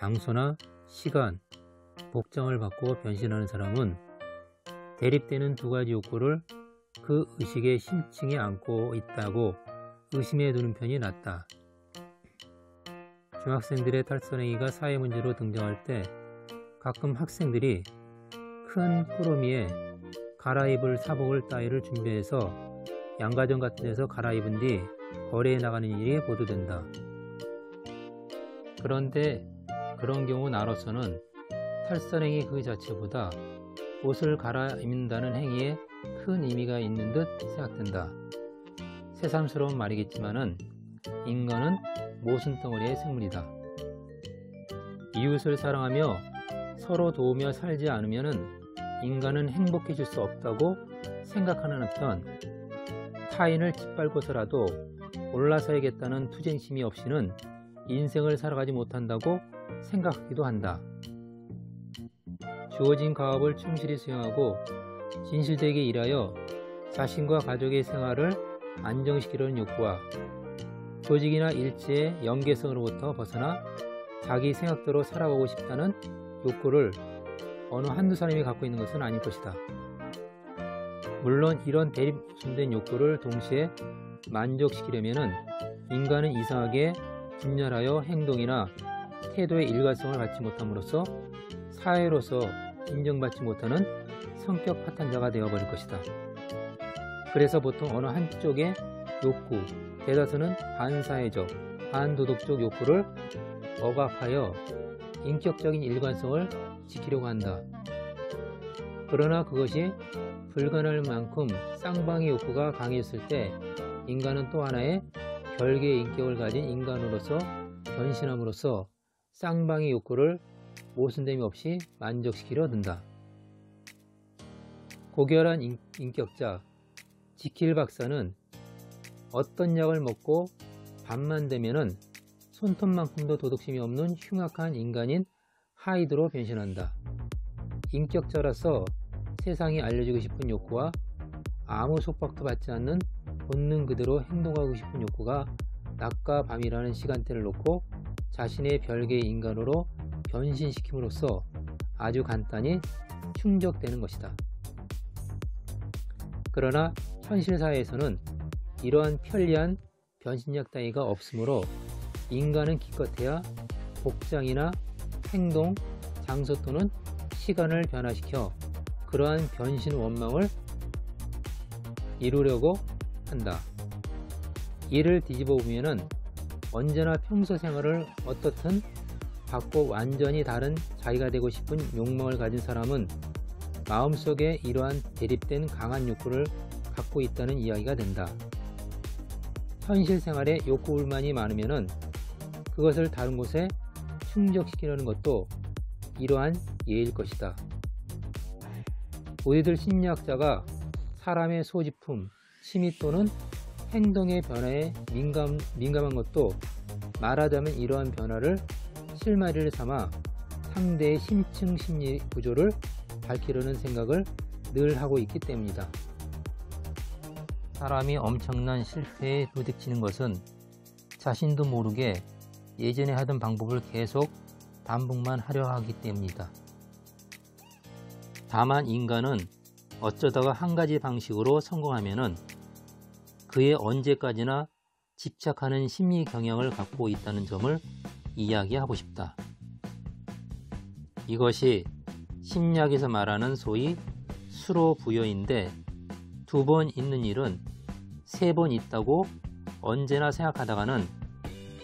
장소나 시간, 복장을 바꾸어 변신하는 사람은 대립되는 두 가지 욕구를 그 의식의 심층에 안고 있다고 의심해 두는 편이 낫다. 중학생들의 탈선행위가 사회 문제로 등장할 때 가끔 학생들이 큰 꾸러미에 갈아입을 사복을 따위를 준비해서 양가점 같은 데서 갈아입은 뒤 거리에 나가는 일이 보도된다. 그런데 그런 경우 나로서는 탈선행위 그 자체보다 옷을 갈아입는다는 행위에 큰 의미가 있는 듯 생각된다. 새삼스러운 말이겠지만은 인간은 모순덩어리의 생물이다. 이웃을 사랑하며 서로 도우며 살지 않으면은 인간은 행복해질 수 없다고 생각하는 한편 타인을 짓밟고서라도 올라서야겠다는 투쟁심이 없이는 인생을 살아가지 못한다고 생각하기도 한다. 주어진 가업을 충실히 수행하고 진실되게 일하여 자신과 가족의 생활을 안정시키려는 욕구와 조직이나 일체의 연계성으로부터 벗어나 자기 생각대로 살아가고 싶다는 욕구를 어느 한두 사람이 갖고 있는 것은 아닐 것이다. 물론 이런 대립순된 욕구를 동시에 만족시키려면 인간은 이상하게 분열하여 행동이나 태도의 일관성을 갖지 못함으로써 사회로서 인정받지 못하는 성격 파탄자가 되어버릴 것이다. 그래서 보통 어느 한쪽의 욕구, 대다수는 반사회적, 반도덕적 욕구를 억압하여 인격적인 일관성을 지키려고 한다. 그러나 그것이 불가능할 만큼 쌍방의 욕구가 강해졌을 때 인간은 또 하나의 별개의 인격을 가진 인간으로서 변신함으로써 쌍방의 욕구를 모순됨이 없이 만족시키려 든다. 고결한 인격자 지킬 박사는 어떤 약을 먹고 밤만 되면은 손톱만큼도 도덕심이 없는 흉악한 인간인 하이드로 변신한다. 인격자라서 세상에 알려주고 싶은 욕구와 아무 속박도 받지 않는 본능 그대로 행동하고 싶은 욕구가 낮과 밤이라는 시간대를 놓고 자신의 별개의 인간으로 변신시킴으로써 아주 간단히 충족되는 것이다. 그러나 현실 사회에서는 이러한 편리한 변신약 따위가 없으므로 인간은 기껏해야 복장이나 행동, 장소 또는 시간을 변화시켜 그러한 변신 원망을 이루려고 한다. 이를 뒤집어 보면은 언제나 평소 생활을 어떻든 바꿔 완전히 다른 자기가 되고 싶은 욕망을 가진 사람은 마음속에 이러한 대립된 강한 욕구를 갖고 있다는 이야기가 된다. 현실 생활에 욕구 불만이 많으면은 그것을 다른 곳에 충족시키려는 것도 이러한 예일 것이다. 우리들 심리학자가 사람의 소지품, 취미 또는 행동의 변화에 민감한 것도 말하자면 이러한 변화를 실마리를 삼아 상대의 심층 심리 구조를 밝히려는 생각을 늘 하고 있기 때문이다. 사람이 엄청난 실패에 부딪히는 것은 자신도 모르게 예전에 하던 방법을 계속 반복만 하려 하기 때문이다. 다만 인간은 어쩌다가 한 가지 방식으로 성공하면은 그에 언제까지나 집착하는 심리 경향을 갖고 있다는 점을 이야기하고 싶다. 이것이 심리학에서 말하는 소위 수로 부여인데 2번 있는 일은 3번 있다고 언제나 생각하다가는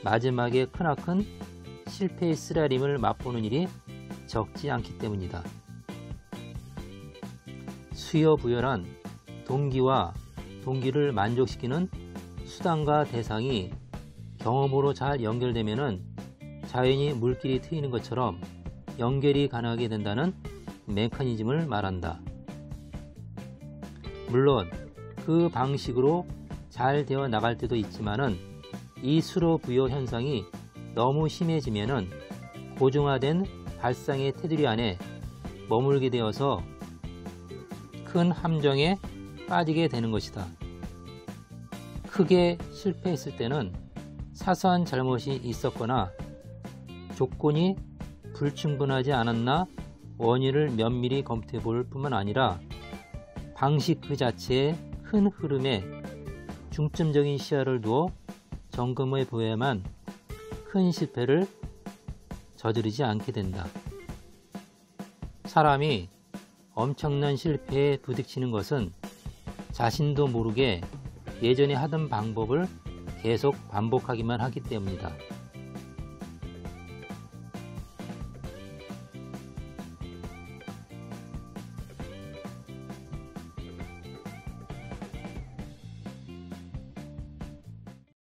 마지막에 크나큰 실패의 쓰라림을 맛보는 일이 적지 않기 때문이다. 수여부여란 동기와 동기를 만족시키는 수단과 대상이 경험으로 잘 연결되면은 자연히 물길이 트이는 것처럼 연결이 가능하게 된다는 메커니즘을 말한다. 물론 그 방식으로 잘 되어 나갈 때도 있지만은 이 수로 부여 현상이 너무 심해지면은 고정화된 발상의 테두리 안에 머물게 되어서 큰 함정에 빠지게 되는 것이다. 크게 실패했을 때는 사소한 잘못이 있었거나 조건이 불충분하지 않았나 원인을 면밀히 검토해 볼 뿐만 아니라 방식 그 자체의 큰 흐름에 중점적인 시야를 두어 점검해 보야만 큰 실패를 저지르지 않게 된다. 사람이 엄청난 실패에 부딪히는 것은 자신도 모르게 예전에 하던 방법을 계속 반복하기만 하기 때문이다.